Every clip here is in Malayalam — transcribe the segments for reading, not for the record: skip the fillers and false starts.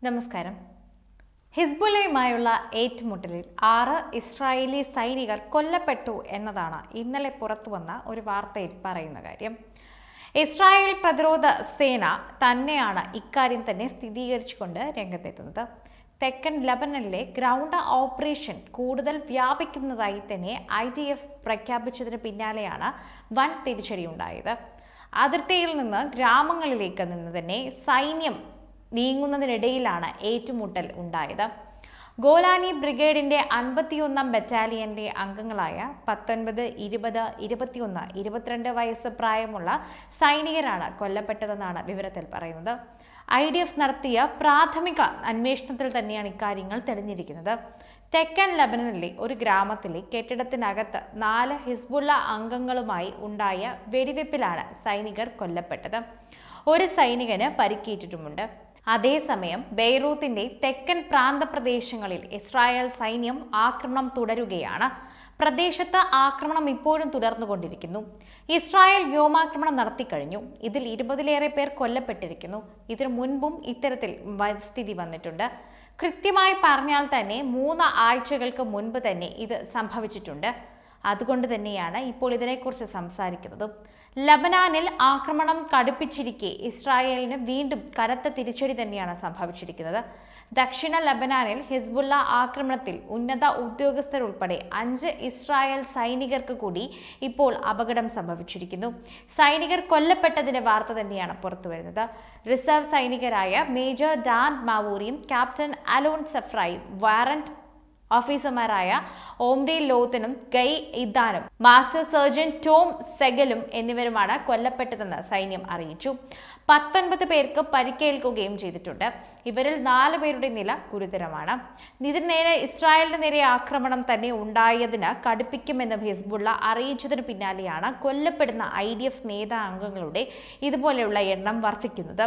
നമസ്കാരം. ഹിസ്ബുള്ളയുമായുള്ള ഏറ്റുമുട്ടലിൽ 6 ഇസ്രായേലി സൈനികർ കൊല്ലപ്പെട്ടു എന്നതാണ് ഇന്നലെ പുറത്തുവന്ന ഒരു വാർത്തയിൽ പറയുന്ന കാര്യം. ഇസ്രായേൽ പ്രതിരോധ സേന തന്നെയാണ് ഇക്കാര്യം തന്നെ സ്ഥിരീകരിച്ചുകൊണ്ട് രംഗത്തെത്തുന്നത്. തെക്കൻ ലബനനിലെ ഗ്രൗണ്ട് ഓപ്പറേഷൻ കൂടുതൽ വ്യാപിക്കുന്നതായി തന്നെ IDF പ്രഖ്യാപിച്ചതിന് പിന്നാലെയാണ് വൻ തിരിച്ചടിയുണ്ടായത്. അതിർത്തിയിൽ നിന്ന് ഗ്രാമങ്ങളിലേക്ക് നിന്ന് തന്നെ സൈന്യം നീങ്ങുന്നതിനിടയിലാണ് ഏറ്റുമുട്ടൽ ഉണ്ടായത്. ഗോലാനി ബ്രിഗേഡിന്റെ 51-ാം ബറ്റാലിയന്റെ അംഗങ്ങളായ 19, 20, 21, 22 വയസ്സ് പ്രായമുള്ള സൈനികരാണ് കൊല്ലപ്പെട്ടതെന്നാണ് വിവരത്തിൽ പറയുന്നത്. IDF നടത്തിയ പ്രാഥമിക അന്വേഷണത്തിൽ തന്നെയാണ് ഇക്കാര്യങ്ങൾ തെളിഞ്ഞിരിക്കുന്നത്. തെക്കൻ ലബനനിലെ ഒരു ഗ്രാമത്തിലെ കെട്ടിടത്തിനകത്ത് 4 ഹിസ്ബുള്ള അംഗങ്ങളുമായി ഉണ്ടായ വെടിവെപ്പിലാണ് സൈനികർ കൊല്ലപ്പെട്ടത്. ഒരു സൈനികന് പരിക്കേറ്റിട്ടുമുണ്ട്. അതേസമയം ബെയ്റൂത്തിന്റെ തെക്കൻ പ്രാന്തപ്രദേശങ്ങളിൽ ഇസ്രായേൽ സൈന്യം ആക്രമണം തുടരുകയാണ്. പ്രദേശത്ത് ആക്രമണം ഇപ്പോഴും തുടർന്നുകൊണ്ടിരിക്കുന്നു. ഇസ്രായേൽ വ്യോമാക്രമണം നടത്തിക്കഴിഞ്ഞു. ഇതിൽ 20-ലേറെ പേർ കൊല്ലപ്പെട്ടിരിക്കുന്നു. ഇതിനു മുൻപും ഇത്തരത്തിൽ സ്ഥിതി വന്നിട്ടുണ്ട്. കൃത്യമായി പറഞ്ഞാൽ തന്നെ 3 ആഴ്ചകൾക്ക് മുൻപ് തന്നെ ഇത് സംഭവിച്ചിട്ടുണ്ട്. അതുകൊണ്ട് തന്നെയാണ് ഇപ്പോൾ ഇതിനെക്കുറിച്ച് സംസാരിക്കുന്നത്. ലബനാനിൽ ആക്രമണം കടുപ്പിച്ചിരിക്കെ ഇസ്രായേലിന് വീണ്ടും കനത്ത തിരിച്ചടി തന്നെയാണ് സംഭവിച്ചിരിക്കുന്നത്. ദക്ഷിണ ലബനാനിൽ ഹിസ്ബുള്ള ആക്രമണത്തിൽ ഉന്നത ഉദ്യോഗസ്ഥരുൾപ്പെടെ 5 ഇസ്രായേൽ സൈനികർക്ക് കൂടി ഇപ്പോൾ അപകടം സംഭവിച്ചിരിക്കുന്നു. സൈനികർ കൊല്ലപ്പെട്ടതിന്റെ വാർത്ത തന്നെയാണ് പുറത്തുവരുന്നത്. റിസർവ് സൈനികരായ മേജർ ഡാൻ മാവൂറിയും ക്യാപ്റ്റൻ അലോൺ സെഫ്രായും വാറന്റ് ഓഫീസർമാരായ ഓംരി ലോത്തനും ഗൈ ഇദാനും മാസ്റ്റർ സർജന്റ് ടോം സെഗലും എന്നിവരുമാണ് കൊല്ലപ്പെട്ടതെന്ന് സൈന്യം അറിയിച്ചു. 19 പേർക്ക് പരിക്കേൽക്കുകയും ചെയ്തിട്ടുണ്ട്. ഇവരിൽ 4 പേരുടെ നില ഗുരുതരമാണ്. ഇതിന് നേരെ ഇസ്രായേലിന് നേരെ ആക്രമണം തന്നെ ഉണ്ടായതിന് കടുപ്പിക്കുമെന്ന് ഹിസ്ബുള്ള അറിയിച്ചതിന് പിന്നാലെയാണ് കൊല്ലപ്പെടുന്ന IDF നേതാംഗങ്ങളുടെ ഇതുപോലെയുള്ള എണ്ണം വർദ്ധിക്കുന്നത്.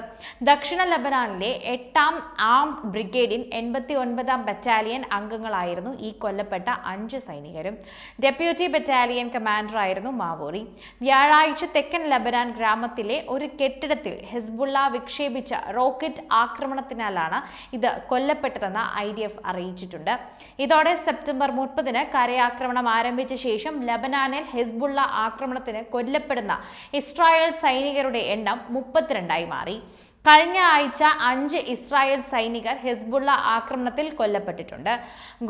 ദക്ഷിണ ലബനാനിലെ 8-ാം ആംഡ് ബ്രിഗേഡിൻ 89-ാം ബറ്റാലിയൻ അംഗങ്ങളായിരുന്നു ഈ കൊല്ലപ്പെട്ട 5 സൈനികരും. ഡെപ്യൂട്ടി ബറ്റാലിയൻ കമാൻഡറായിരുന്നു മാവോറി. വ്യാഴാഴ്ച തെക്കൻ ലബനാൻ ഗ്രാമത്തിലെ ഒരു കെട്ടിടത്തിൽ ഹിസ്ബുള്ള വിക്ഷേപിച്ച റോക്കറ്റ് ആക്രമണത്തിനാലാണ് ഇത് കൊല്ലപ്പെട്ടതെന്ന് IDF അറിയിച്ചിട്ടുണ്ട്. ഇതോടെ സെപ്റ്റംബർ 30-ന് കരയാക്രമണം ആരംഭിച്ച ശേഷം ലബനാനിൽ ഹിസ്ബുള്ള ആക്രമണത്തിന് കൊല്ലപ്പെടുന്ന ഇസ്രായേൽ സൈനികരുടെ എണ്ണം 32ആയി മാറി. കഴിഞ്ഞ ആഴ്ച 5 ഇസ്രായേൽ സൈനികർ ഹിസ്ബുള്ള ആക്രമണത്തിൽ കൊല്ലപ്പെട്ടിട്ടുണ്ട്.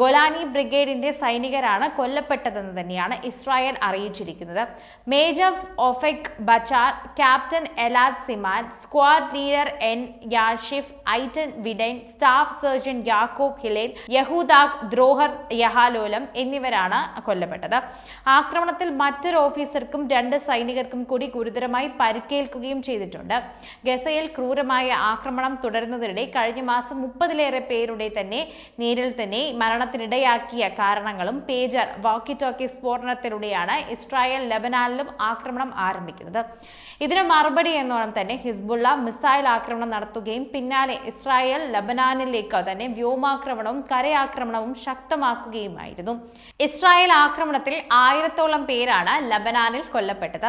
ഗോലാനി ബ്രിഗേഡിന്റെ സൈനികരാണ് കൊല്ലപ്പെട്ടതെന്ന് തന്നെയാണ് ഇസ്രായേൽ അറിയിച്ചിരിക്കുന്നത്. Major Ofek Bachar, captain Elad Siman, squad leader എൻ യാഷിഫ്, ഐറ്റൻ വിഡൈൻ, സ്റ്റാഫ് സർജൻ യാക്കോബ് ഹിലേൽ, യഹൂദാഗ് ദ്രോഹർ യഹാലോലം എന്നിവരാണ് കൊല്ലപ്പെട്ടത്. ആക്രമണത്തിൽ മറ്റൊരു ഓഫീസർക്കും 2 സൈനികർക്കും കൂടി ഗുരുതരമായി പരിക്കേൽക്കുകയും ചെയ്തിട്ടുണ്ട്. ഗസയിൽ ആക്രമണം തുടരുന്നതിനിടെ കഴിഞ്ഞ മാസം 30-ലേറെ പേരുടെ നേരിൽ തന്നെ മരണത്തിനിടയാക്കിയ കാരണങ്ങളും പേജർ വാക്കി ടോക്കി സ്ഫോടനത്തിലൂടെയാണ് ഇസ്രായേൽ ലബനാനിലും ആക്രമണം ആരംഭിക്കുന്നത്. ഇതിന് മറുപടി എന്നോണം തന്നെ ഹിസ്ബുള്ള മിസൈൽ ആക്രമണം നടത്തുകയും പിന്നാലെ ഇസ്രായേൽ ലബനാനിലേക്ക് തന്നെ വ്യോമാക്രമണവും കരയാക്രമണവും ശക്തമാക്കുകയുമായിരുന്നു. ഇസ്രായേൽ ആക്രമണത്തിൽ 1000-ഓളം പേരാണ് ലബനാനിൽ കൊല്ലപ്പെട്ടത്.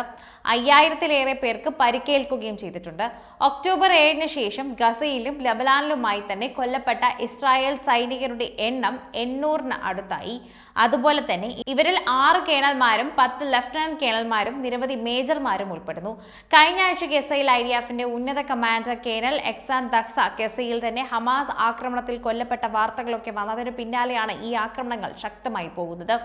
5000-ലേറെ പേർക്ക് പരിക്കേൽക്കുകയും ചെയ്തിട്ടുണ്ട്. ഒക്ടോബർ 7-ന് ശേഷം ഗസയിലും ലബനാനിലുമായി തന്നെ കൊല്ലപ്പെട്ട ഇസ്രായേൽ സൈനികരുടെ എണ്ണം 800-ന് അടുത്തായി. അതുപോലെ തന്നെ ഇവരിൽ 6 കേണൽമാരും 10 ലഫ്റ്റനന്റ് കേണൽമാരും നിരവധി മേജർമാരും ഉൾപ്പെടുന്നു. കഴിഞ്ഞ ആഴ്ച ഗസയിൽ IDFന്റെ ഉന്നത കമാൻഡർ കേണൽ എക്സാൻ ദക്സ ഗസയിൽ തന്നെ ഹമാസ് ആക്രമണത്തിൽ കൊല്ലപ്പെട്ട വാർത്തകളൊക്കെ വന്നതിന് പിന്നാലെയാണ് ഈ ആക്രമണങ്ങൾ ശക്തമായി പോകുന്നത്.